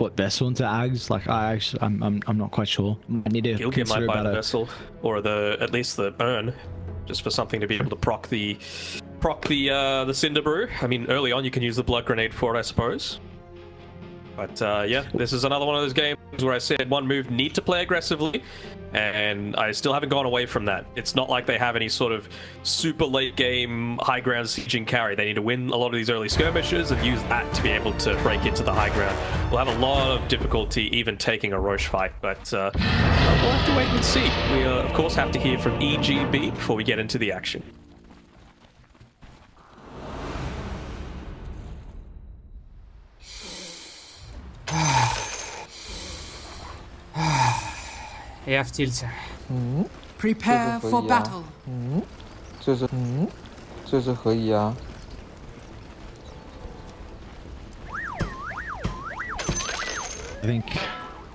what vessel into Ags? Like I'm not quite sure. I need to consider might buy about the vessel or at least the urn, just for something to be able to proc the Cinder Brew. I mean, early on you can use the blood grenade for it, I suppose. But yeah, this is another one of those games where I said one move, need to play aggressively, and I still haven't gone away from that. It's not like they have any sort of super late game high ground sieging carry. They need to win a lot of these early skirmishes and use that to be able to break into the high ground. We'll have a lot of difficulty even taking a Roche fight, but we'll have to wait and see. We of course have to hear from EGB before we get into the action. Я в тильте. Prepare for battle. 这是可以啊。I think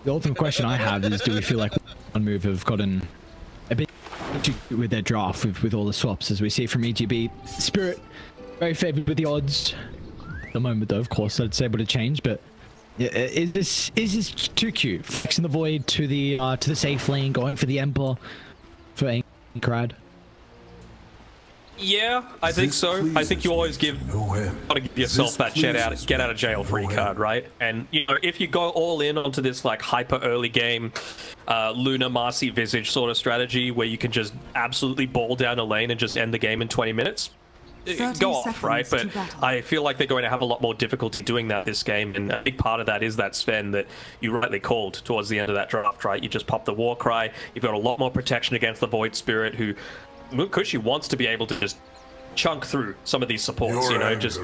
the ultimate question I have is, do we feel like one move have gotten a bit with their draft with all the swaps, as we see from EGB? Spirit very favored with the odds. At the moment, though, of course, that's able to change, but yeah, is this too cute? Flexing the void to the safe lane, going for the Emperor for Ankrad. Yeah, I think so. I think you always gotta give yourself that get out of jail free card, right? And you know, if you go all in onto this like hyper early game, Luna Marcy Visage sort of strategy where you can just absolutely ball down a lane and just end the game in 20 minutes, go off, right? But I feel like they're going to have a lot more difficulty doing that this game, and a big part of that is that Sven that you rightly called towards the end of that draft, right? You just pop the war cry, you've got a lot more protection against the Void Spirit, who Mukushi wants to be able to just chunk through some of these supports, you know, just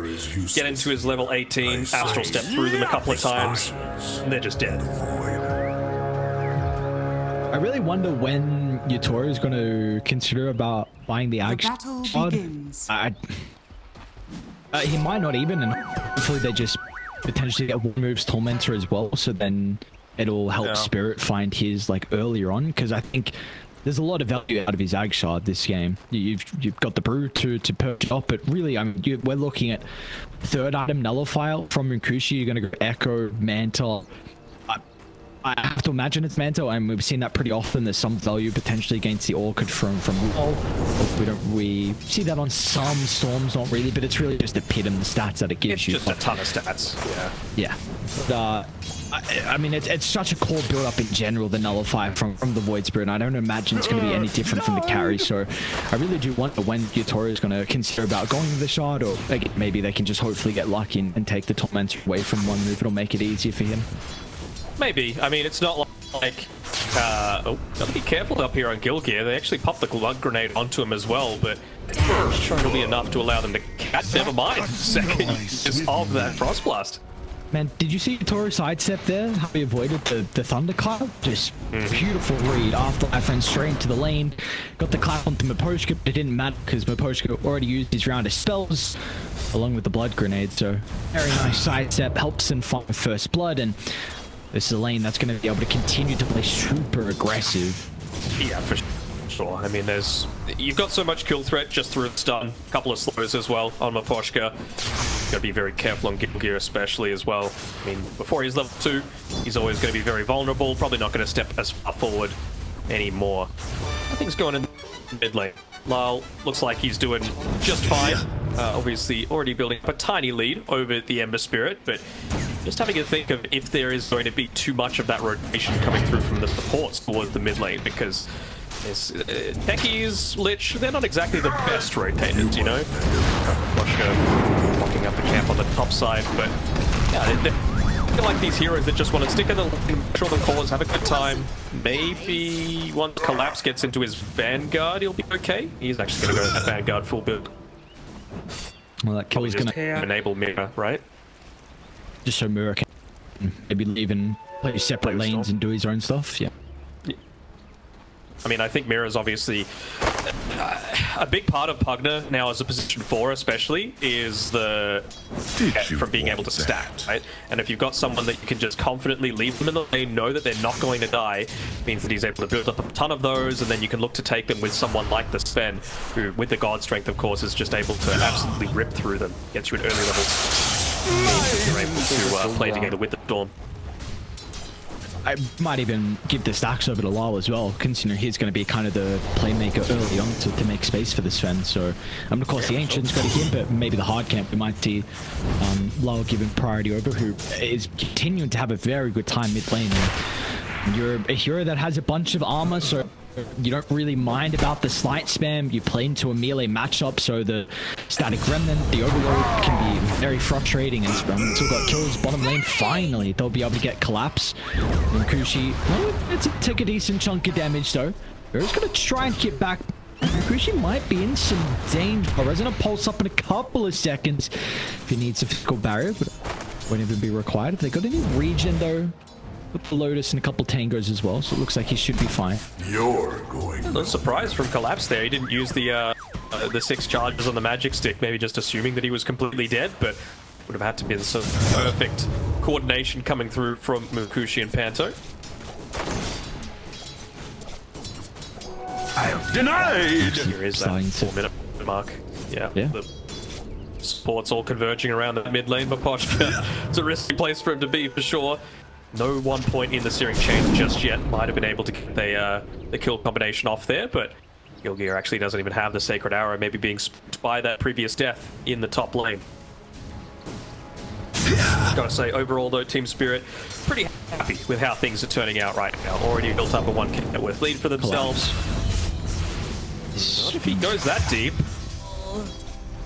get into his level 18, astral step through them a couple of times, and they're just dead. I really wonder when Yutori is going to consider about buying the Ag squad. He might not even, and hopefully they just potentially get one moves Tormentor as well, so then it'll help Spirit find his like earlier on, because I think there's a lot of value out of his Ag Shard this game. You've got the brew to perch up, but really, I mean, we're looking at third item Nullifier from Mukushi. You're going to go Echo, Mantle. I have to imagine it's Mantle, and we've seen that pretty often. There's some value potentially against the Orchid from Wall. We see that on some Storms, not really, but it's really just the pit and the stats that it gives you. It's just a ton of stats, yeah. But, I mean, it's such a core build-up in general, the Nullifier from the Void Spirit, and I don't imagine it's going to be any different from the carry, so I really do wonder when Yutori is going to consider about going to the shard, or maybe they can just hopefully get lucky and take the Tormentor away from one move. It'll make it easier for him. Maybe. I mean, it's not like... oh, gotta be careful up here on Gilgear. They actually popped the blood grenade onto him as well, but I'm sure it'll be enough to allow them to catch. Never mind. Second use of that Frost Blast. Man, did you see Toro sidestep there? How he avoided the Thunderclap? Just beautiful read. Afterlife ran straight into the lane. Got the clap onto Miposhka, but it didn't matter because Miposhka already used his round of spells along with the blood grenade. So very nice sidestep. Helps him find first blood, and this is a lane that's going to be able to continue to play super aggressive. Yeah, for sure. I mean, you've got so much kill threat just through the stun. A couple of slows as well on Miposhka. Got to be very careful on Gilgear especially as well. I mean, before he's level 2, he's always going to be very vulnerable. Probably not going to step as far forward anymore. I think he's going in mid lane. Lyle looks like he's doing just fine. Obviously already building up a tiny lead over the Ember Spirit, but just having to think of if there is going to be too much of that rotation coming through from the supports towards the mid lane, because Techies, Lich, they're not exactly the best rotators, you know? Moshka locking up the camp on the top side, but yeah, they're like these heroes that just want to stick in the lane, control the cores, have a good time. Maybe once Collapse gets into his Vanguard, he'll be okay. He's actually going to go to that Vanguard full build. Well, that kill is going to enable Mirror, right? Just so Mirror can maybe leave and play separate lanes and do his own stuff. Yeah. I mean, I think Mirror's obviously a big part of Pugna now as a position 4 especially is the from being able to stack, right? And if you've got someone that you can just confidently leave them in the lane, know that they're not going to die, means that he's able to build up a ton of those, and then you can look to take them with someone like the Sven, who with the God Strength of course is just able to absolutely rip through them, gets you at early levels. You're able to play together with the Storm. I might even give the stacks over to Lyle as well, considering he's going to be kind of the playmaker early on to make space for this Sven. So, of course, the Ancient's got to him, but maybe the hard camp, we might see Lyle given priority over, who is continuing to have a very good time mid lane. And you're a hero that has a bunch of armor, so you don't really mind about the slight spam. You play into a melee matchup, so the static remnant, the overload can be very frustrating. And still got kills bottom lane. Finally, they'll be able to get collapse. And Kushi, it's take a decent chunk of damage though. Hero's gonna try and get back. Kushi might be in some danger. Resonant pulse up in a couple of seconds if he needs a physical barrier, but won't even be required. If they got any regen though, with the Lotus and a couple tangos as well, so it looks like he should be fine. You're going. A little surprise from Collapse there. He didn't use the 6 charges on the magic stick, maybe just assuming that he was completely dead, but would have had to be some perfect coordination coming through from Mukushi and Panto. I am denied. Here is that 4-minute mark. Yeah. The support's all converging around the mid lane, but Poshka, it's a risky place for him to be for sure. No 1 point in the searing chain just yet. Might have been able to get the kill combination off there, but Gilgear actually doesn't even have the Sacred Arrow, maybe being spooked by that previous death in the top lane. Gotta say, overall though, Team Spirit pretty happy with how things are turning out right now. Already built up a 1k net worth lead for themselves. Not if he goes that deep.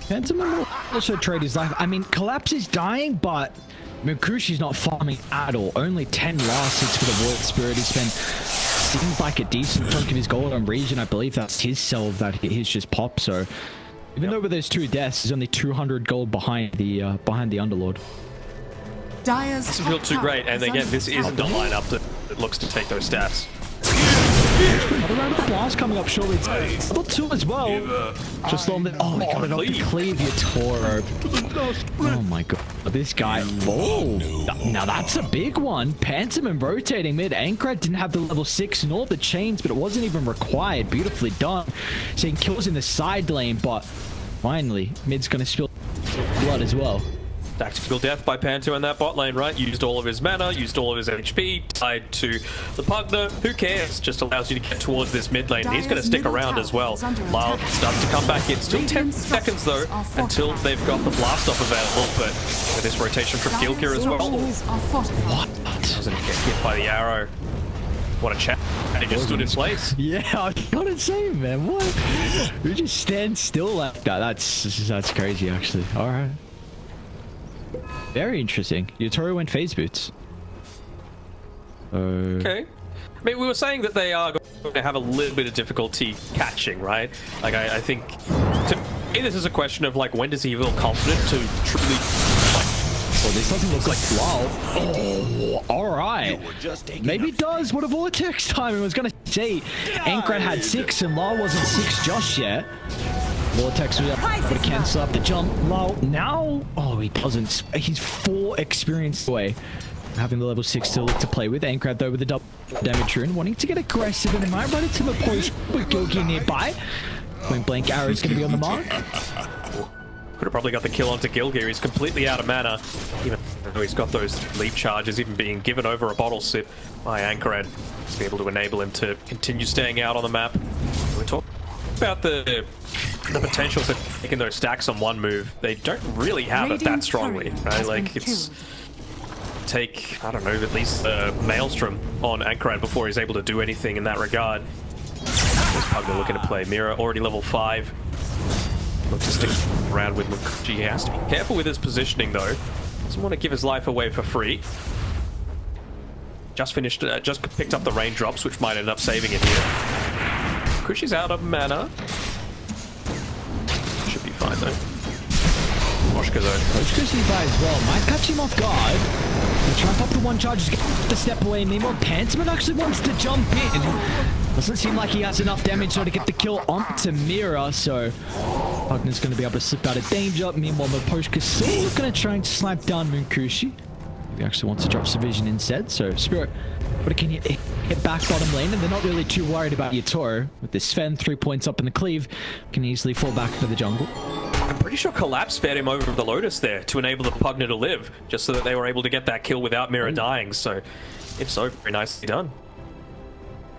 Phantom will also trade his life. I mean, Collapse is dying, but Mukushi's not farming at all. Only 10 last hits for the Void Spirit. He spent, seems like a decent chunk of his gold on Regen. I believe that's his self that he's just popped. So even though with those 2 deaths, he's only 200 gold behind the Underlord. Doesn't feel too great, and again, this isn't a lineup that looks to take those stats. Another round of blast coming up shortly. Level 2 as well. Just on the... Oh, he got it off the cleave, you Toro. Oh my god. This guy... Oh! Now that's a big one. Pantomime rotating mid. Ankred didn't have the level 6 nor the chains, but it wasn't even required. Beautifully done. Seeing kills in the side lane, but finally, mid's gonna spill blood as well. Tactical death by Panto in that bot lane, right? Used all of his mana, used all of his HP, tied to the Pugner. Who cares? Just allows you to get towards this mid lane. He's going to stick around as well. Lyle starts to come back in. Still 10 seconds though until they've got the blast off available, but with this rotation from Gilgear as well. What? Doesn't get hit by the arrow. What a chat. And he just stood in place. Yeah, I gotta say, man, what? Who just stands still like that? That's crazy, actually. All right. Very interesting. Yutoro went phase boots. Okay. I mean, we were saying that they are going to have a little bit of difficulty catching, right? Like, I think, to me, this is a question of, like, when does he feel confident to truly, like... Well, this doesn't look like... Wow. Oh, alright. Maybe it does. What a vortex time. I was going to say, Ankred had 6 and Lyle wasn't 6 just yet. Vortex was able to cancel up the jump. Lyle now... Oh, he doesn't. He's 4 experience away. Having the level 6 to look to play with. Ankred though with the double damage rune. Wanting to get aggressive and he might run into the post with Gilgear nearby. Point blank arrow is going to be on the mark. Could have probably got the kill onto Gilgear. He's completely out of mana. Even though he's got those leap charges, even being given over a bottle sip by Ankred to be able to enable him to continue staying out on the map. We're talking about the potential for taking those stacks on one move. They don't really have it that strongly, right? Like, it's take, I don't know, at least a Maelstrom on Ankred before he's able to do anything in that regard. There's Pugner looking to play Mira, already level 5. Look to stick around with Mukushi. He has to be careful with his positioning though. Doesn't want to give his life away for free. Just finished, just picked up the raindrops, which might end up saving it here. Mukushi's out of mana. Should be fine though. Poshka though. Poshka's nearby as well. Might catch him off guard. He'll try and pop the 1 charge, just get the step away. Meanwhile, Pantomime actually wants to jump in. Doesn't seem like he has enough damage to get the kill onto Mira, so Pugner's going to be able to slip out of danger. Meanwhile, Poshka's still going to try and slap down Mukushi. He actually wants to drop some vision instead, so Spirit, but can hit back bottom lane, and they're not really too worried about Yutoro. With this Sven 3 points up in the cleave, can easily fall back into the jungle. I'm pretty sure Collapse spared him over the Lotus there to enable the Pugna to live, just so that they were able to get that kill without Mira dying. So, if so, very nicely done.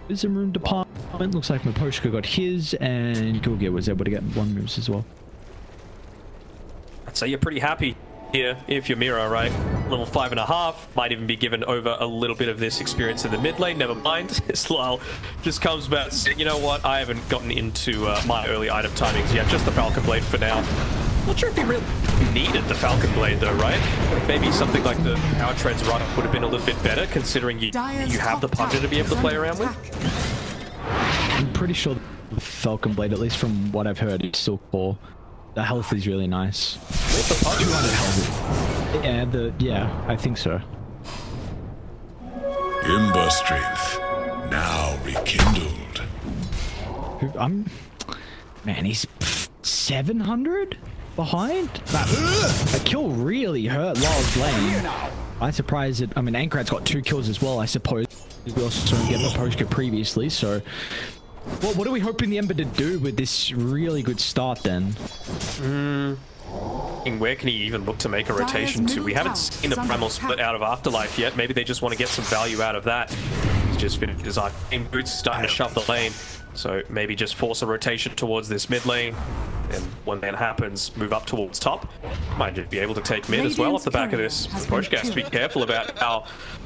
Room department. Looks like Maposhka got his, and Gilgir was able to get 1 moves as well. I'd say you're pretty happy here if you're Mira, right? Level 5.5, might even be given over a little bit of this experience in the mid lane, never mind. Slal just comes back saying, you know what, I haven't gotten into my early item timings yet, just the Falcon Blade for now. Not sure if he really needed the Falcon Blade though, right? Maybe something like the Power Treads run would have been a little bit better, considering you have the Pugna to be able to play around with. I'm pretty sure the Falcon Blade, at least from what I've heard, is still core. The health is really nice. What's the Pugna? 200 health. Yeah, I think so. Ember strength now rekindled. Man, he's 700 behind. That kill really hurt Law's lane. I'm surprised that, I mean, Ankrat's got 2 kills as well, I suppose. We also saw him get Maposhka previously, so... Well, what are we hoping the Ember to do with this really good start then? Where can he even look to make a rotation to? We haven't seen the Primal split out of Afterlife yet. Maybe they just want to get some value out of that. He's just finished his Arcane Boots, starting to shove the lane. So maybe just force a rotation towards this mid lane. And when that happens, move up towards top. Might just be able to take mid as well off the back of this. Maposhka has to be careful about how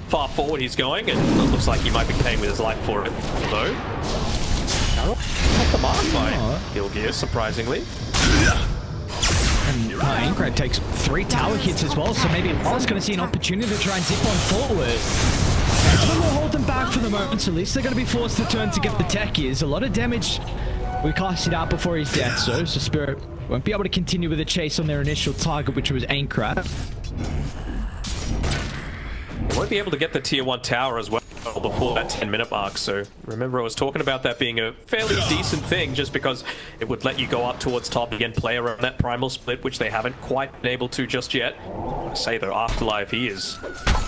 far forward he's going. And it looks like he might be paying with his life for it. Although... Not the mark by Gilgir, surprisingly. And Ankrat takes 3 tower hits as well, so maybe Law's going to see an opportunity to try and zip on forward. That's going to hold them back for the moment, so at least they're going to be forced to turn to get the techies. A lot of damage. We cast it out before his death, so Spirit won't be able to continue with the chase on their initial target, which was Ankrat. Won't be able to get the tier 1 tower as well before that 10-minute mark. So remember, I was talking about that being a fairly decent thing, just because it would let you go up towards top again, play around that primal split, which they haven't quite been able to just yet. I say though, Afterlife, he is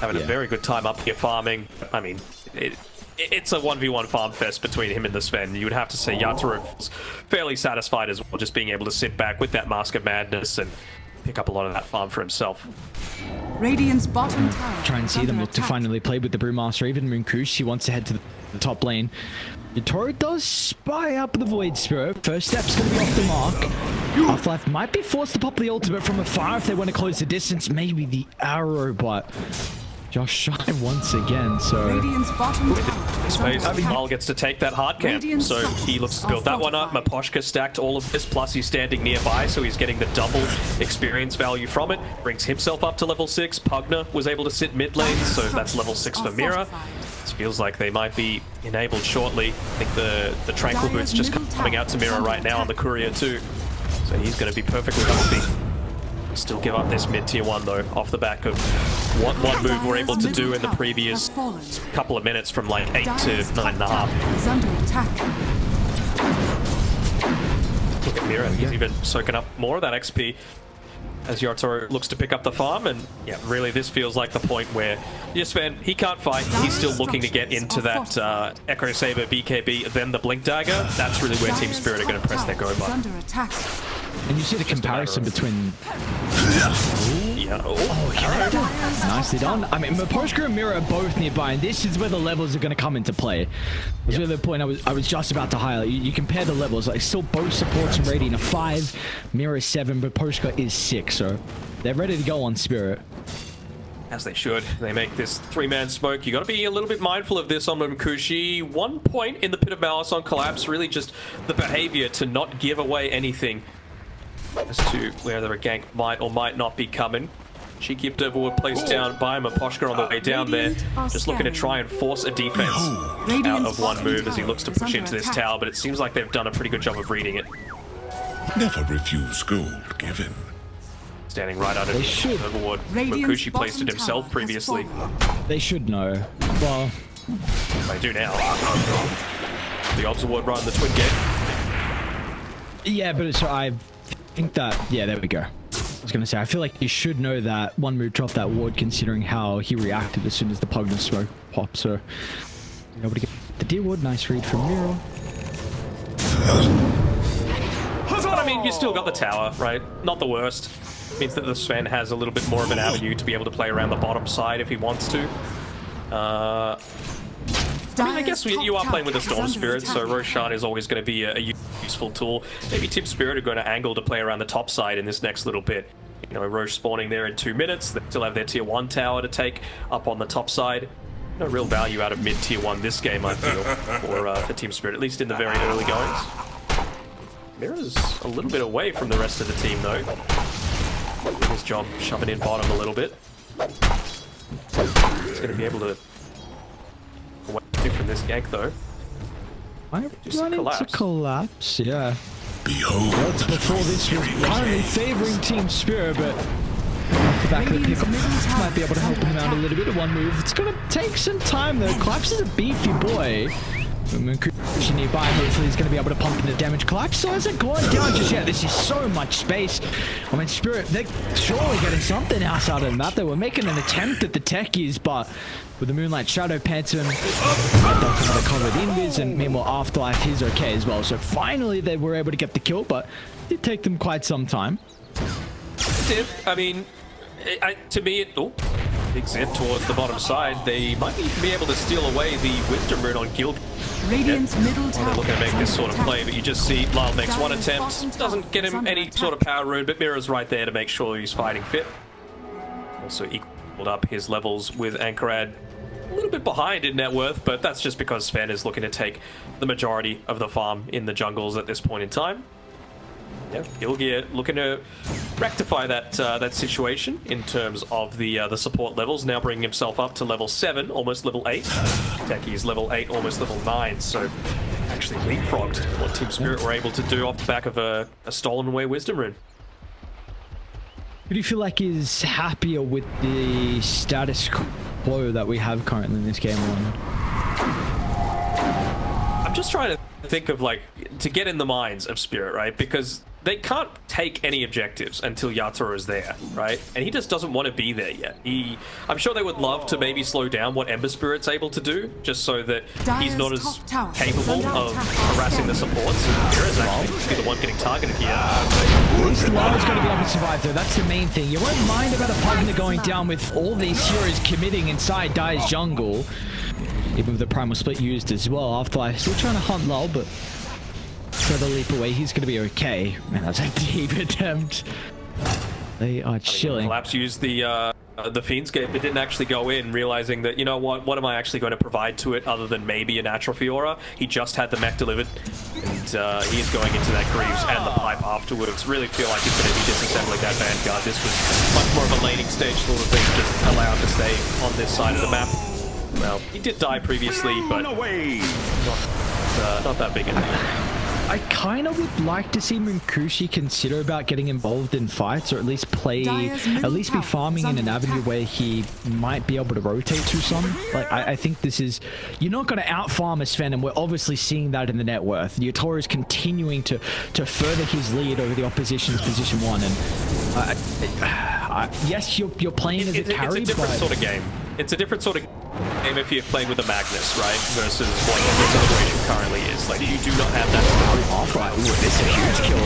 having a very good time up here farming. I mean, it's a 1v1 farm fest between him and the Sven. You would have to say Yaturu is fairly satisfied as well, just being able to sit back with that Mask of Madness and pick up a lot of that farm for himself. Radiant's bottom tower. Try and see them look to finally play with the Brewmaster. Even Moonkush, she wants to head to the top lane. Yatoro does spy up the Void Spirit. First step's going to be off the mark. Half-Life might be forced to pop the ultimate from afar if they want to close the distance. Maybe the arrow, but Josh shy once again, so... Radiant's bottom Space, Mal gets to take that hard camp, so he looks to build that one up. Maposhka stacked all of this, plus he's standing nearby, so he's getting the double experience value from it. Brings himself up to level 6. Pugna was able to sit mid lane, so that's level 6 for Mira. This feels like they might be enabled shortly. I think the Tranquil Boots just coming out to Mira right now on the Courier too. So he's going to be perfectly healthy. Still give up this mid tier 1 though, off the back of what one move we're able to do in the previous couple of minutes from like 8 to 9.5. Under attack. Look at Mira, he's even soaking up more of that XP as Yatoro looks to pick up the farm. And yeah, really this feels like the point where Sven, he can't fight, he's still looking to get into that Echo Saber, BKB, then the Blink Dagger. That's really where Team Spirit are going to press their go button. And you see the comparison between... Yeah. Nicely done. I mean, Maposhka and Mira are both nearby, and this is where the levels are going to come into play. That's really the point I was just about to highlight. You compare the levels, like still both supports and Radiant are 5, Mira is 7, Maposhka is 6, so they're ready to go on Spirit. As they should. They make this 3-man smoke. You got to be a little bit mindful of this on Mkushi. 1 point in the Pit of Malice on Collapse. Really just the behavior to not give away anything as to whether a gank might or might not be coming. Cheeky Observer were placed down by Maposhka on the way down there. Just looking to try and force a defense out of one move as he looks to push into this tower, but it seems like they've done a pretty good job of reading it. Never refuse gold given. Standing right under the overward. Makushi placed it himself previously. They should know. Well, they do now. The Obserward run the Twin Gate. Yeah, but it's, I think that, yeah, there we go. I was going to say, I feel like you should know that one move dropped that ward considering how he reacted as soon as the Pugna smoke popped. So, nobody get the deer ward. Nice read from Miro. But I mean, you still got the tower, right? Not the worst. Means that the Sven has a little bit more of an avenue to be able to play around the bottom side if he wants to. I mean, I guess you are playing with a Storm Spirit, so Roshan is always going to be a useful tool. Maybe Team Spirit are going to angle to play around the top side in this next little bit. You know, Roche spawning there in 2 minutes. They still have their tier 1 tower to take up on the top side. No real value out of mid tier 1 this game, I feel, for Team Spirit, at least in the very early goings. Mira's a little bit away from the rest of the team, though. Doing his job shoving in bottom a little bit. He's going to be able to away from this gank, though. I'm running to collapse, yeah. Behold, Before this was currently favoring Team Spirit, but off the back of the pick might be able to help him out a little bit of one move. It's going to take some time, though. Collapse is a beefy boy. Munkushi nearby, hopefully he's going to be able to pump in the damage. Collapse so hasn't gone down just yet. This is so much space. I mean, Spirit, they're surely getting something else out of that. They were making an attempt at the techies, but with the Moonlight Shadow Phantom, they're covered inwards, and meanwhile Afterlife is okay as well. So finally they were able to get the kill, but it did take them quite some time. It did. I mean, to me, big zip towards the bottom side. They might even be able to steal away the Wisdom Rune on Guild. Radiant's middle tower. They're looking to make this sort of play, but you just see Lyle makes one attempt, doesn't get him any sort of power rune, but Mira's right there to make sure he's fighting fit. Also equaled up his levels with Ankarad. A little bit behind in net worth, but that's just because Sven is looking to take the majority of the farm in the jungles at this point in time. Yeah, Gilgear looking to rectify that that situation in terms of the support levels, now bringing himself up to level 7, almost level 8. Techie's level 8, almost level 9, so actually leapfrogged what Team Spirit were able to do off the back of a stolen away Wisdom Rune. Who do you feel like is happier with the status quo that we have currently in this game one? I'm just trying to think of, like, to get in the minds of Spirit, right? Because they can't take any objectives until Yatoro is there, right? And he just doesn't want to be there yet. I'm sure they would love to maybe slow down what Ember Spirit's able to do, just so that he's not as capable of harassing the supports. Mira's actually the one getting targeted here. At least Lara's going to be able to survive, though. That's the main thing. You won't mind about a partner going down with all these heroes committing inside Dire's jungle. Even with the Primal Split used as well. Afterlife still trying to hunt Lull, but try to leap away. He's going to be okay. Man, that's a deep attempt. They are chilling. Collapse used the Fiendscape, but didn't actually go in, realizing that, you know what am I actually going to provide to it other than maybe a natural Fiora? He just had the mech delivered, and he's going into that Greaves and the pipe afterwards. Really feel like he's going to be disassembling that Vanguard. This was much more of a laning stage sort of thing, just allow him to stay on this side of the map. Well, he did die previously, but not that big a deal. I kind of would like to see Munkushi consider about getting involved in fights, or at least be farming in an avenue where he might be able to rotate to some. Like, I think this is, you're not going to out-farm a Sven, and we're obviously seeing that in the net worth. Yatoro is continuing to further his lead over the opposition's position 1, and yes, you're playing as a carry, it's a different sort of game. It's a different sort of game if you're playing with a Magnus, right? Versus what the situation currently is. Like, you do not have that off right. Ooh, this is a huge kill.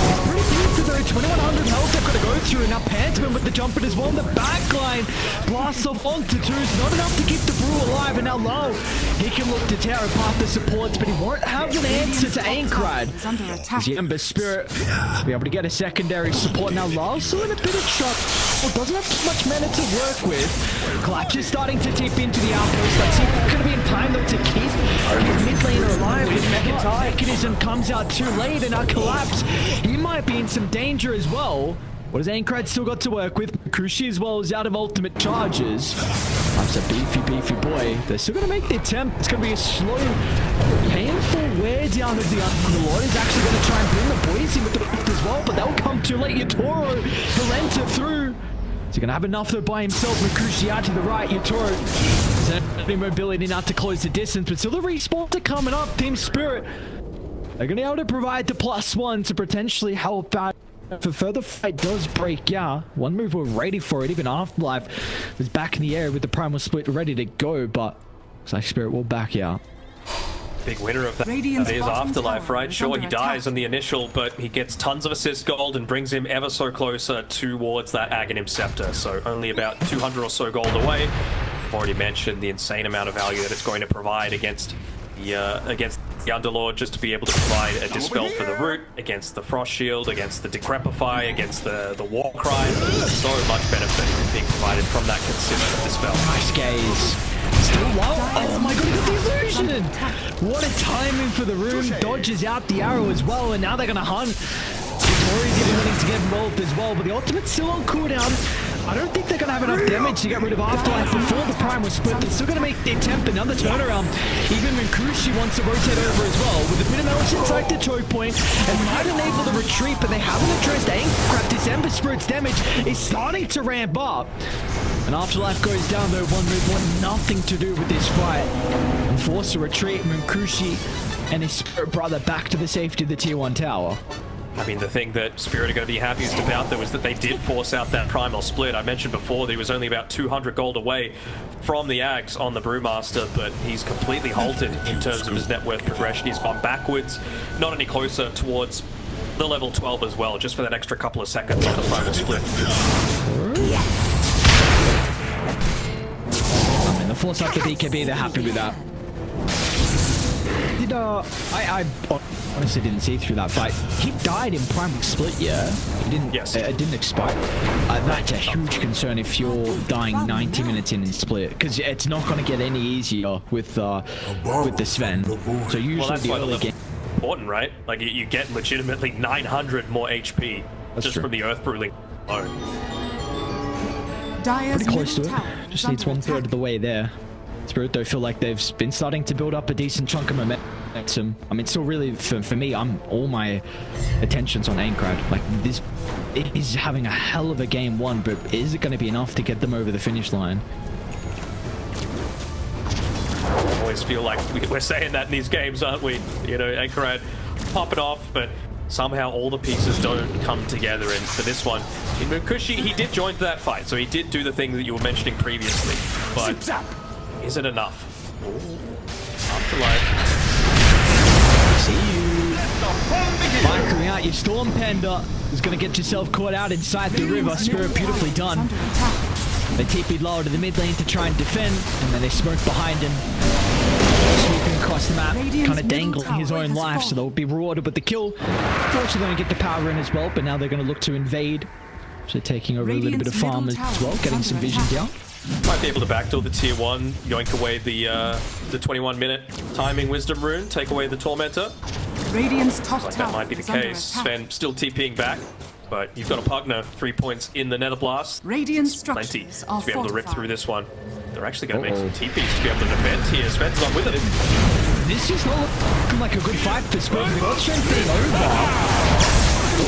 It's pretty beautiful though. 2100 health they've got to go through, and now Pantman with the jumper as well. The backline blasts off onto twos. Not enough to keep the Brew alive, and now Low, he can look to tear apart the supports, but he won't have an answer to Ankrad. The Ember Spirit will be able to get a secondary support. Now Low still in a bit of trouble. Doesn't have much mana to work with. Collapse is starting to tip into the outpost. That's going to be in time though to keep mid laner alive. His mechanism comes out too late, and now Collapse, he might be in some danger as well. What has Ankrad still got to work with? Kushi as well is out of ultimate charges. That's a beefy boy. They're still going to make the attempt. It's going to be a slow, painful wear down of the Underlord. He's actually going to try and bring the boys in with the lift as well, but that'll come too late. Yatoro, he'll enter through. Is he going to have enough though by himself? Munkushi out to the right. Yatoro has mobility now to close the distance, but still the respawns are coming up. Team Spirit, they're going to be able to provide the +1 to potentially help out if a further fight does break out. One move we're ready for it. Even Afterlife was back in the air with the Primal Split ready to go, but looks like Spirit will back out. big winner of that Radiant's is bottom Afterlife, tower right? is Sure, under he dies attack. on the initial, but he gets tons of assist gold and brings him ever so closer towards that Aghanim Scepter. So only about 200 or so gold away. I've already mentioned the insane amount of value that it's going to provide against the Underlord, just to be able to provide a Dispel for the Root, against the Frost Shield, against the Decrepify, against the War Cry. So much benefit is being provided from that consistent Dispel. Nice gaze. Still low. Oh my god, he got the illusion! What a timing for the room. Dodges out the arrow as well, and now they're gonna hunt. Victoria's even willing to get involved as well, but the ultimate's still on cooldown. I don't think they're going to have enough damage to get rid of Afterlife before the Prime was split. They're still going to make the attempt, another turnaround. Even Mankushi wants to rotate over as well. With a bit of knowledge inside the choke point, and might enable the retreat, but they haven't addressed Aincrad. This Ember Spirit's damage is starting to ramp up. And Afterlife goes down though, one move, want nothing to do with this fight. And force a retreat, Mankushi and his Spirit brother back to the safety of the Tier 1 tower. I mean, the thing that Spirit are going to be happiest about, though, is that they did force out that Primal Split. I mentioned before that he was only about 200 gold away from the Ags on the Brewmaster, but he's completely halted in terms of his net worth progression. He's gone backwards, not any closer towards the level 12 as well, just for that extra couple of seconds on the Primal Split. I mean, the force up the BKB, they're happy with that. I honestly didn't see through that fight. He died in Primal Split, yeah? He didn't, yes. It didn't expire. That's a huge concern if you're dying 90 minutes in Split, because it's not going to get any easier with the Sven. So usually the early game... Important, right? Like, you get legitimately 900 more HP just from the Earth Bruling alone. Dyer's Pretty close to middle it. tower Just is needs under 1/3 attack. of the way there. Spirit though feel like they've been starting to build up a decent chunk of momentum. I mean, still really for me, all my attention's on Aincrad. Like, this is having a hell of a game one, but is it going to be enough to get them over the finish line? I always feel like we're saying that in these games, aren't we? You know, Aincrad pop it off, but somehow all the pieces don't come together. And for this one, in Mankushi, he did join that fight, so he did do the thing that you were mentioning previously. But is it enough? Afterlife. See you. Firing out your Storm Panda is going to get yourself caught out inside the river. Spirit beautifully done. They TP'd lower to the mid lane to try and defend, and then they smoked behind him. Sweeping across the map, kind of dangling his own life, so they'll be rewarded with the kill. Fortunately, going to get the power in as well, but now they're going to look to invade. So taking over a little bit of farm as well, getting some vision down. Might be able to backdoor the tier 1, yoink away the 21-minute timing Wisdom Rune, take away the Tormentor. Radiant's top Like tower that might be the is under case. attack. Sven still TPing back, but you've got a Pugner, 3 points in the Nether Blast. Radiant Plenty structures are to be able to rip fortified. through this one. They're actually going to make some TPs to be able to defend here. Sven's not with it. This is not looking like a good fight for Spirit. The God Strength being over.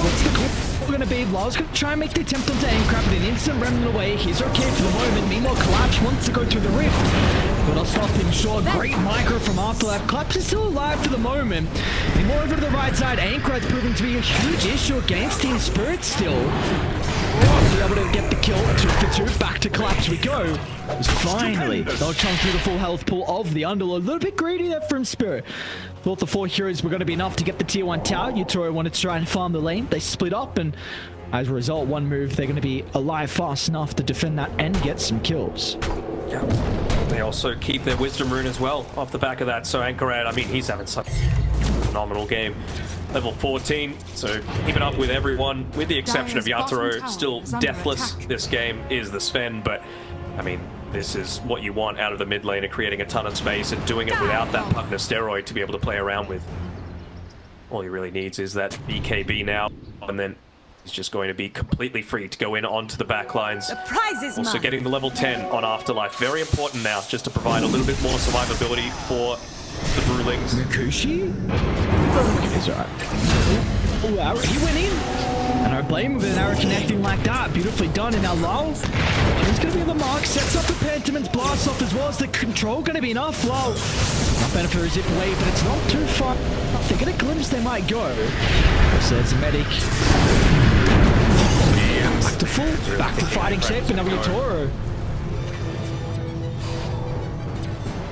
What's the call going to be? Law's going to try and make the attempt onto Aincrad, but an instant remnant away. He's okay for the moment. Meanwhile, Collapse wants to go through the rift, but I'll stop him short. Great micro from Afterlife. Collapse is still alive for the moment. And more over to the right side. Aincrad's proving to be a huge issue against Team Spirit still. Be able to get the kill. 2 for 2. Back to Collapse we go. Finally, they'll chunk through the full health pool of the Underlord. A little bit greedy there from Spirit. Thought the 4 heroes were going to be enough to get the tier 1 tower. Utoro wanted to try and farm the lane. They split up, and as a result, one move, they're going to be alive fast enough to defend that and get some kills. Yeah. They also keep their Wisdom Rune as well off the back of that. So Aincrad, I mean, he's having such a phenomenal game. Level 14, so keeping up with everyone, with the exception of Yatoro, still deathless. This game is the Sven, but I mean, this is what you want out of the mid laner, creating a ton of space and doing it without that Pugner steroid to be able to play around with. All he really needs is that BKB now, and then he's just going to be completely free to go in onto the back lines. The prize is Also mine. getting the level 10 on Afterlife. Very important now, just to provide a little bit more survivability for the Brewlings. Kushi? It's alright. Oh, arrow. He went in. And I blame him with an arrow connecting like that. Beautifully done. And now Lal, he's going to be on the mark. Sets up the Pentamon's blast off as well as the control going to be enough. Lal, not better for a zip away, but it's not too far. If they get a glimpse, they might go. So it's a medic. Back to full. Back to fighting shape. And now Yatoro.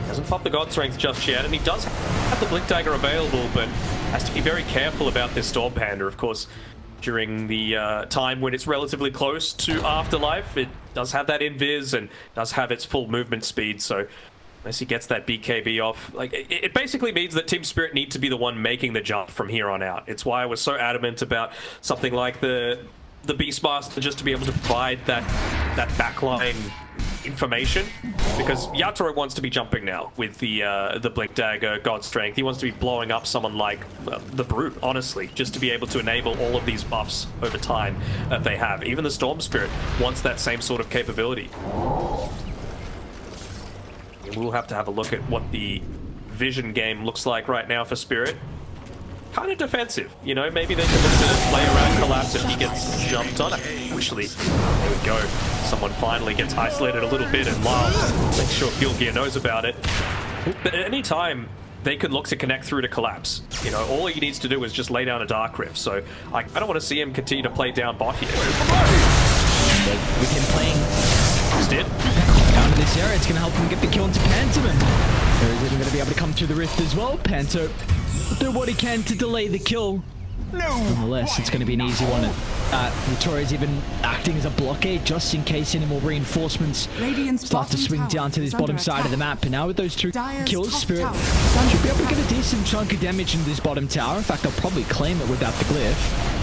Hasn't popped the God Strength just yet, and he does have the Blink Dagger available, but has to be very careful about this Storm Panda. Of course, during the time when it's relatively close to Afterlife, it does have that invis and does have its full movement speed, so unless he gets that BKB off, like, it basically means that Team Spirit need to be the one making the jump from here on out. It's why I was so adamant about something like the Beastmaster, just to be able to provide that backline information, because Yatoro wants to be jumping now with the Blink Dagger, God Strength. He wants to be blowing up someone like the Brute, honestly, just to be able to enable all of these buffs over time that they have. Even the Storm Spirit wants that same sort of capability. We'll have to have a look at what the vision game looks like right now for Spirit. Kind of defensive, you know, maybe they can look to play around Collapse if he gets jumped on. Actually, there we go. Someone finally gets isolated a little bit, and Lyle makes sure Gilgear knows about it. But at any time, they could look to connect through to Collapse. You know, all he needs to do is just lay down a Dark Rift, so I don't want to see him continue to play down bot here. With him playing Instead, down to this area, it's going to help him get the kill into Pantoman. There is even going to be able to come through the rift as well. Panto do what he can to delay the kill. Nonetheless, it's going to be an easy one. Notoria's even acting as a blockade just in case any more reinforcements start to swing down to this bottom side of the map. And now with those 2 kills, Spirit should be able to get a decent chunk of damage in this bottom tower. In fact, they'll probably claim it without the glyph.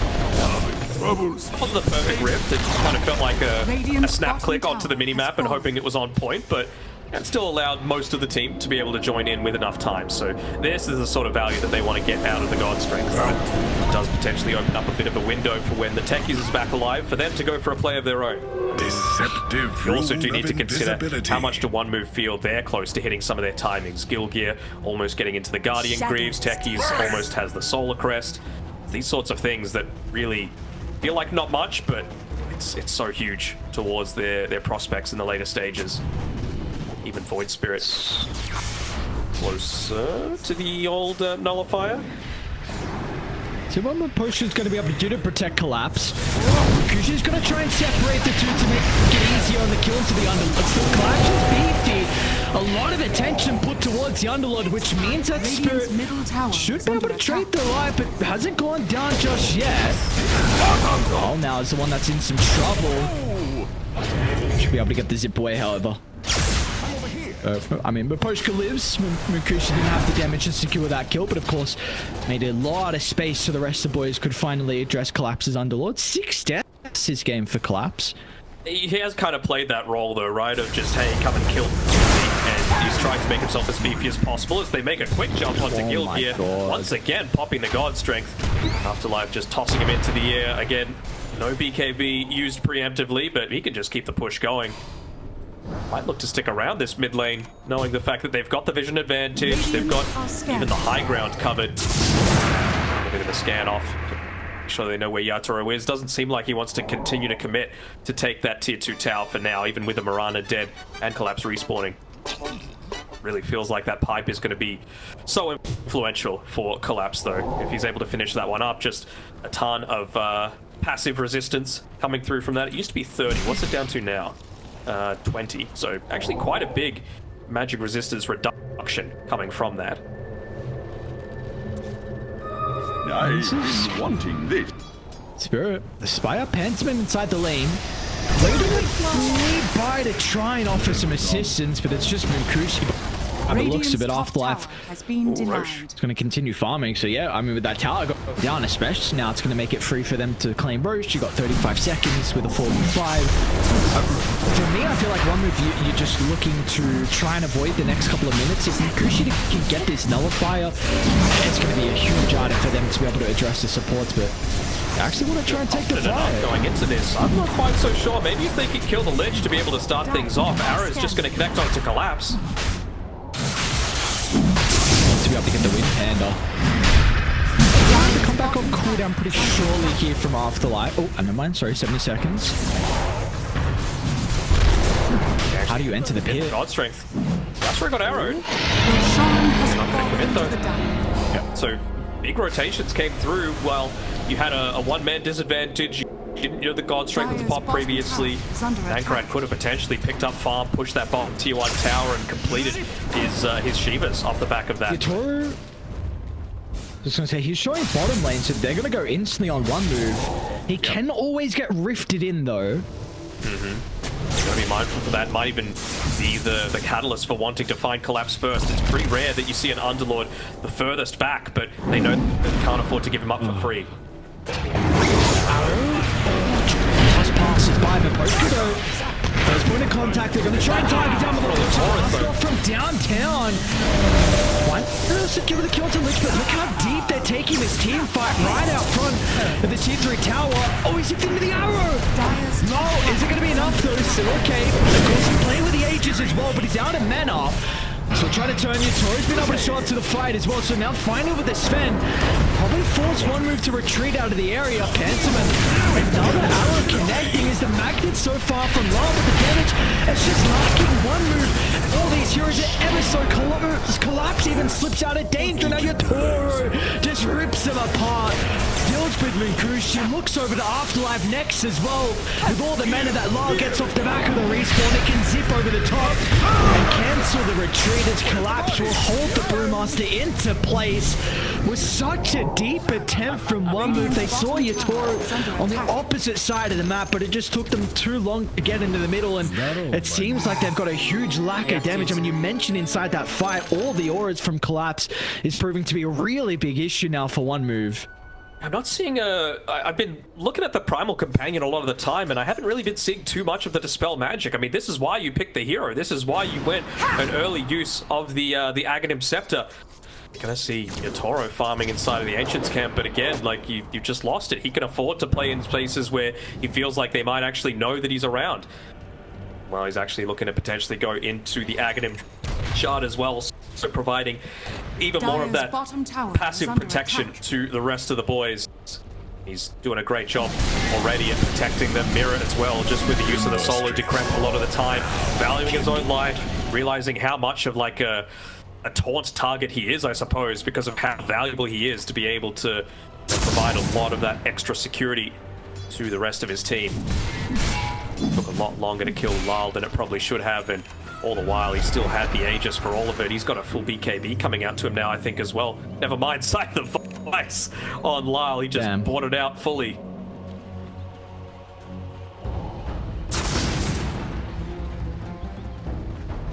On the perfect rift, it kind of felt like a snap click onto the minimap and hoping it was on point, but it still allowed most of the team to be able to join in with enough time. So this is the sort of value that they want to get out of the God Strength. It does potentially open up a bit of a window for when the Techies is back alive for them to go for a play of their own. Deceptive. You also do rule need to of consider invisibility. how much do one move feel they're close to hitting some of their timings. Gilgear almost getting into the Guardian Greaves, Techies almost has the Solar Crest. These sorts of things that really feel like not much, but it's so huge towards their prospects in the later stages. Even Void Spirit closer to the old Nullifier. So what Maposhu's going to be able to do to protect Collapse? Kushi's going to try and separate the 2 to make it easier on the kills to the Underlord. So Collapse is beefy. A lot of attention put towards the Underlord, which means that Spirit should be able to trade the life, but hasn't gone down just yet. Oh, now is the one that's in some trouble. Should be able to get the zip away, however. I mean, Maposhka lives. Mukushi didn't have the damage to secure that kill, but of course made a lot of space so the rest of the boys could finally address Collapse's Underlord. 6 deaths this game for Collapse. He has kind of played that role though, right? Of just, hey, come and kill me. And he's trying to make himself as beefy as possible as they make a quick jump onto Gilgear. Once again, popping the God Strength. Afterlife just tossing him into the air. Again, no BKB used preemptively, but he can just keep the push going. Might look to stick around this mid lane, knowing the fact that they've got the vision advantage, they've got even the high ground covered. A bit of a scan off to make sure they know where Yatoro is. Doesn't seem like he wants to continue to commit to take that tier 2 tower for now, even with the Mirana dead and Collapse respawning. Really feels like that pipe is going to be so influential for Collapse though. If he's able to finish that one up, just a ton of passive resistance coming through from that. It used to be 30, what's it down to now? 20, so actually quite a big magic resistance reduction coming from that. I've been wanting this. Spirit, the Spire Pantsman inside the lane. Waiting by to try and offer some assistance, but it's just Munkushi. It looks a bit Afterlife. Has been denied. It's going to continue farming, so yeah, I mean with that tower go down especially, now it's going to make it free for them to claim Roche. You got 35 seconds with a 4v5. For me, I feel like one move you're just looking to try and avoid the next couple of minutes. If Munkushi can get this Nullifier, it's going to be a huge item for them to be able to address the supports, but I actually want to try and take the fight. Going into this, I'm not quite so sure. Maybe if they could kill the Lich to be able to start things off, Arrow's just going to connect onto Collapse. To be able to get the win Panda. To come back on cooldown pretty surely here from Afterlife. Oh, never mind, sorry, 70 seconds. How do you enter the pit? God Strength. That's where I got arrowed. Roshan has Not going to commit fallen to the though. down. Yep. So big rotations came through while you had a one-man disadvantage. You didn't know the God Strength with the pop previously. Anchorite could have potentially picked up farm, pushed that bottom tier 1 tower and completed his Shivas off the back of that. Yatoro Just gonna say, he's showing bottom lane, so they're gonna go instantly on one move. He can always get rifted in, though. Gotta be mindful for that. Might even be the catalyst for wanting to find Collapse first. It's pretty rare that you see an Underlord the furthest back, but they know they can't afford to give him up for free. Just passes by, but both could go. First point of contact, they're gonna try and tie him down with a little blast off from downtown. One will secure the kill to Lich, but look how deep they're taking this team fight right out front of the tier 3 tower. Oh, he's hit into the arrow! No, is it gonna be enough though? Still okay. Of course, he's playing with the Aegis as well, but he's out of mana. So trying to turn Yatoro's been able to show up to the fight as well. So now finally with the Sven, probably force one move to retreat out of the area. Phantom and another arrow connecting as the magnet so far from low, but the damage is just lacking one move. All these heroes are ever so collapse even slips out of danger. Now Yatoro just rips them apart. Deals with Munkushi, looks over to Afterlife next as well. With all the mana that Lyle gets off the back of the respawn, it can zip over the top and cancel the retreat as Collapse will hold the Brewmaster into place. With such a deep attempt from one move, they saw Yatoro on the opposite side of the map, but it just took them too long to get into the middle, and it seems like they've got a huge lack of damage. I mean, you mentioned inside that fight, all the auras from Collapse is proving to be a really big issue now for one move. I'm not seeing I've been looking at the Primal Companion a lot of the time, and I haven't really been seeing too much of the Dispel magic. I mean, this is why you picked the hero. This is why you went an early use of the Aghanim Scepter. You're gonna see Yatoro farming inside of the Ancients camp, but again, like, you just lost it. He can afford to play in places where he feels like they might actually know that he's around. Well, he's actually looking to potentially go into the Aghanim shard as well, so providing even more of that passive protection to the rest of the boys. He's doing a great job already at protecting them. Mirror as well, just with the use of the solo decrep a lot of the time, valuing his own life, realizing how much of like a taunt target he is, I suppose, because of how valuable he is to be able to provide a lot of that extra security to the rest of his team. Took a lot longer to kill Lyle than it probably should have, and all the while he still had the Aegis for all of it. He's got a full BKB coming out to him now, I think, as well. Never mind sight the vice on Lyle, he just bought it out fully.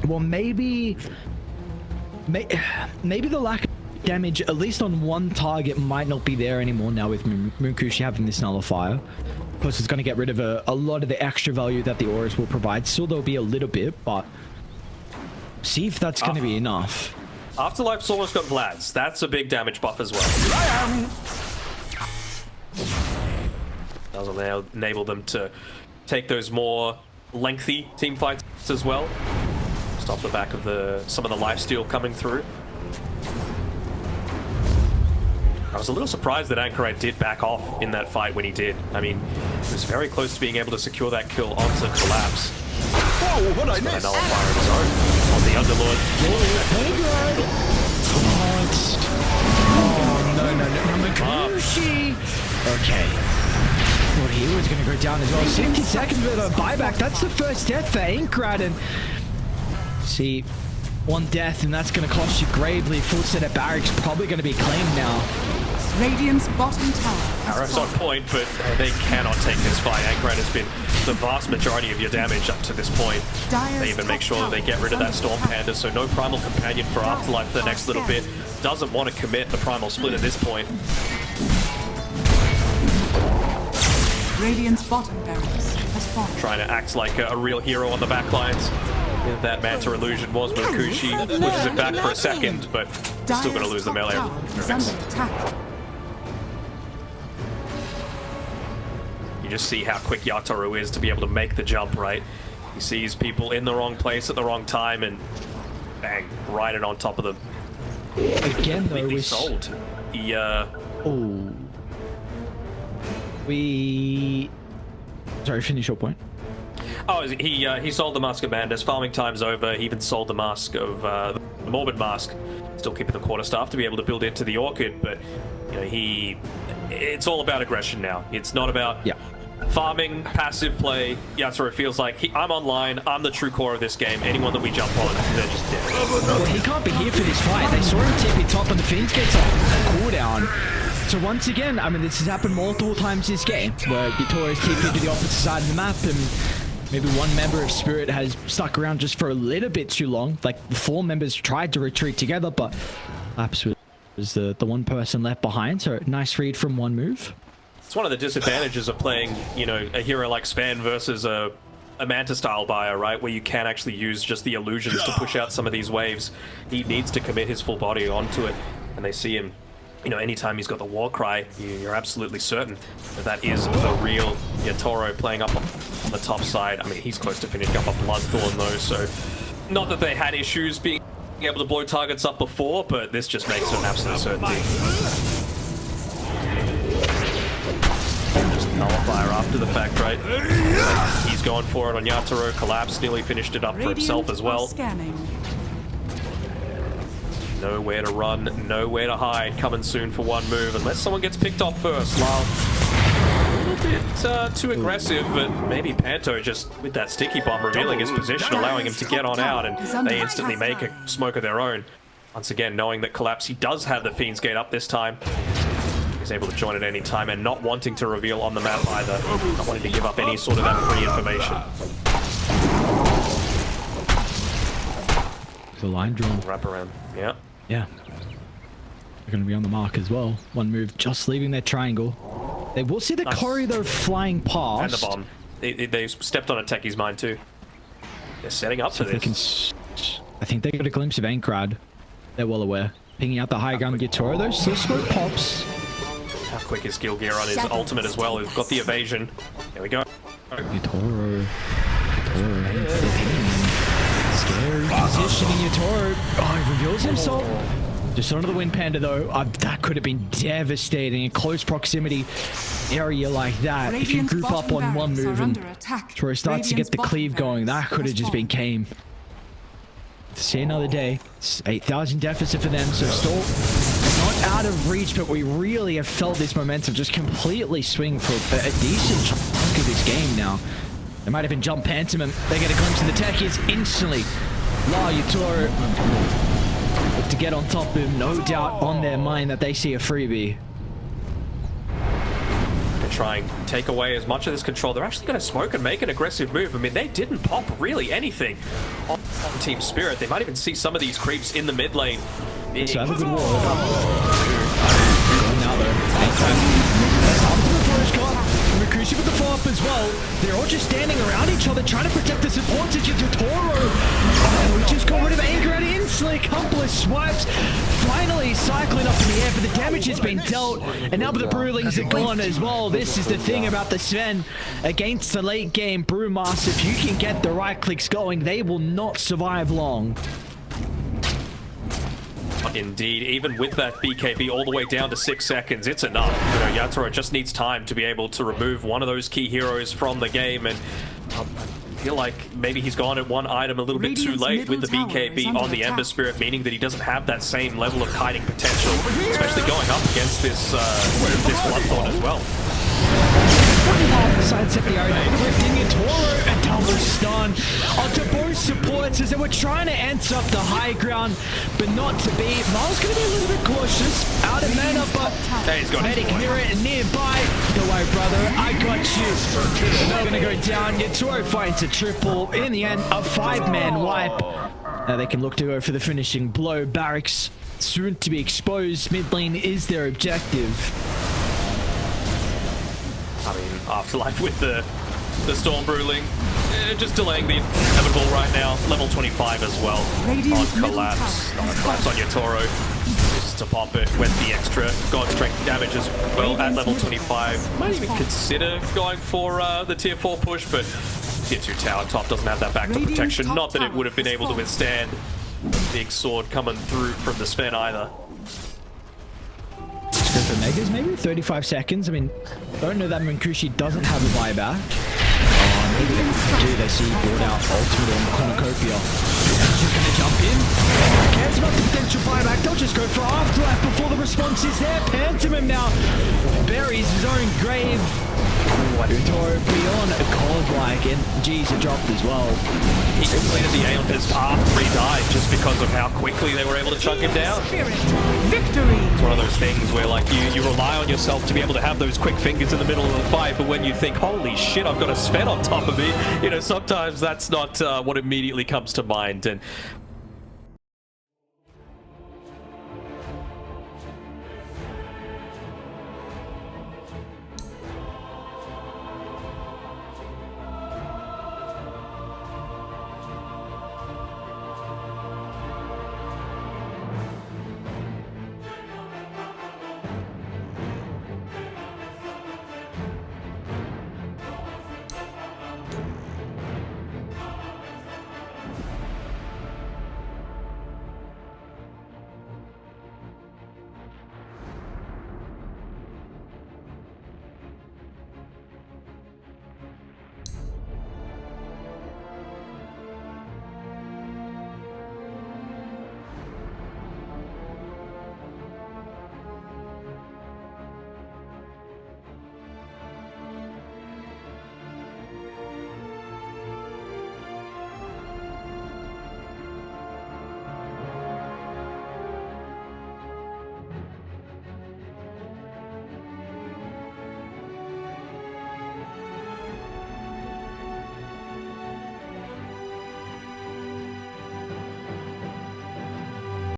Well, maybe the lack of damage, at least on one target, might not be there anymore now with Munkushi having this nullifier. Of course, it's going to get rid of a lot of the extra value that the auras will provide. Still, there'll be a little bit, but see if that's going to be enough. Afterlife's almost got Vlad's. That's a big damage buff as well. That'll enable them to take those more lengthy team fights as well. Just off the back of some of the lifesteal coming through. I was a little surprised that Anchorite did back off in that fight when he did. I mean, he was very close to being able to secure that kill onto Collapse. Whoa, what I missed? Nullifier of his own on the Underlord. Oh, no. Munkushi. Okay. Well, he was going to go down as well. 60 seconds with a buyback. That's the first death for Anchorite, and see, one death, and that's going to cost you gravely. Full set of barracks probably going to be claimed now. Radiant's bottom tower. Arrow's on point, but they cannot take this fight. Anchorite has been the vast majority of your damage up to this point. They even make sure that they get rid of that Storm Panda, so no Primal Companion for Afterlife for the next little bit. Doesn't want to commit the Primal Split at this point. Radiant's bottom barracks has fallen. Trying to act like a real hero on the back lines. That Manta illusion was Munkushi, pushes it back for a second, but still going to lose the melee. You just see how quick Yatoro is to be able to make the jump, right? He sees people in the wrong place at the wrong time and bang, right it on top of them. Again, though, we sold. He, Sorry, finish your point. Oh, he sold the Mask of Madness. Farming time's over. He even sold the Mask of the Morbid Mask. Still keeping the Quarterstaff to be able to build into the Orchid, but you know, it's all about aggression now. It's not about farming, passive play. Yatoro feels like I'm online. I'm the true core of this game. Anyone that we jump on, they're just dead. Well, he can't be here for this fight. They saw him TP top and the Fiends gets a cooldown. So once again, I mean, this has happened multiple times this game, where Vittoria's TP to the opposite side of the map, and maybe one member of Spirit has stuck around just for a little bit too long. Like, the 4 members tried to retreat together, but Laps was the one person left behind. So nice read from one move. It's one of the disadvantages of playing, you know, a hero like Sven versus a Manta-style buyer, right? Where you can actually use just the illusions to push out some of these waves. He needs to commit his full body onto it, and they see him. You know, anytime he's got the war cry, you're absolutely certain that is the real Yatoro playing up on the top side. I mean, he's close to finishing up a Bloodthorn though, so not that they had issues being able to blow targets up before, but this just makes it an absolute certainty. Just nullifier after the fact, right? He's going for it on Yatoro. Collapse nearly finished it up for himself as well. Nowhere to run, nowhere to hide. Coming soon for one move, unless someone gets picked off first. Lyle, a little bit too aggressive, but maybe Panto just with that sticky bomb revealing his position, allowing him to get on out, and they instantly make a smoke of their own. Once again, knowing that Collapse, he does have the Fiend's Gate up this time. He's able to join at any time and not wanting to reveal on the map either. Not wanting to give up any sort of that free information. The line drawn. Wrap around, yeah. Yeah. They're going to be on the mark as well. One move just leaving their triangle. They will see the Cory though flying past. And the bomb. They stepped on Techi's mind too. They're setting up for this. I think they got a glimpse of Ankrad. They're well aware. Pinging out the high ground Yatoro though. Still smoke pops. How quick is Skill Gear on his ultimate as well? We've got the evasion. There we go. Yatoro. Scary positioning Yatoro. Oh, he reveals himself. Just onto the Wind Panda though. That could have been devastating in close proximity area like that. If you group up on one move and Troy starts to get the cleave going, that could have just been game. See another day. It's 8,000 deficit for them, so still not out of reach, but we really have felt this momentum just completely swing for a decent chunk of this game now. They might even jump Pantomime. They get a glimpse of the techies instantly. La Yatoro to get on top of him, no doubt on their mind that they see a freebie. They try and take away as much of this control. They're actually going to smoke and make an aggressive move. I mean, they didn't pop really anything on Team Spirit. They might even see some of these creeps in the mid lane. So have a good wall. Going now though. Mikushi with the follow-up as well. They're all just standing around each other trying to protect the support to Toro. Oh, we just got rid of Ankrad instantly. Couple of swipes. Finally cycling up in the air, but the damage has been dealt. And now the Brewlings are gone as well. This is the thing about the Sven against the late game Brewmaster. If you can get the right clicks going, they will not survive long. Indeed, even with that BKB all the way down to 6 seconds, it's enough. You know, Yatoro just needs time to be able to remove one of those key heroes from the game, and I feel like maybe he's gone at one item a little bit too late with the BKB on the Ember Spirit, meaning that he doesn't have that same level of kiting potential, especially going up against this Bloodthorn as well. Sidestep the own, lifting Yatoro, a double stun onto both supports as they were trying to enter up the high ground, but not to be. Miles going to be a little bit cautious, out of mana, but Medic Mirror nearby. Don't worry, brother, I got you. They're going to go down. Yatoro finds a triple. In the end, a 5-man wipe. Now they can look to go for the finishing blow. Barracks soon to be exposed. Mid lane is their objective. I mean, Afterlife with the Storm Brewling, just delaying the inevitable right now. Level 25 as well on Collapse. Collapse on Yatoro. Just to pop it with the extra God Strength damage as well at level 25. Might even consider going for the tier 4 push, but tier 2 tower top doesn't have that backup protection. Not that it would have been able to withstand the big sword coming through from the Sven either. Go for Megas, maybe 35 seconds. I mean, don't know that Mikushi doesn't have a buyback. Maybe they do. They see board out ultimate on Cornucopia. He's just going to jump in. Who cares about the potential buyback? They'll just go for Afterlife before the response is there. Pantomime now buries his own grave. one. Beyond a godlike, and geez, it dropped as well. He completed the Aeon Disc after he died just because of how quickly they were able to chunk him down. Spirit. Victory. It's one of those things where like you rely on yourself to be able to have those quick fingers in the middle of the fight, but when you think, holy shit, I've got a Sven on top of me, you know, sometimes that's not what immediately comes to mind. And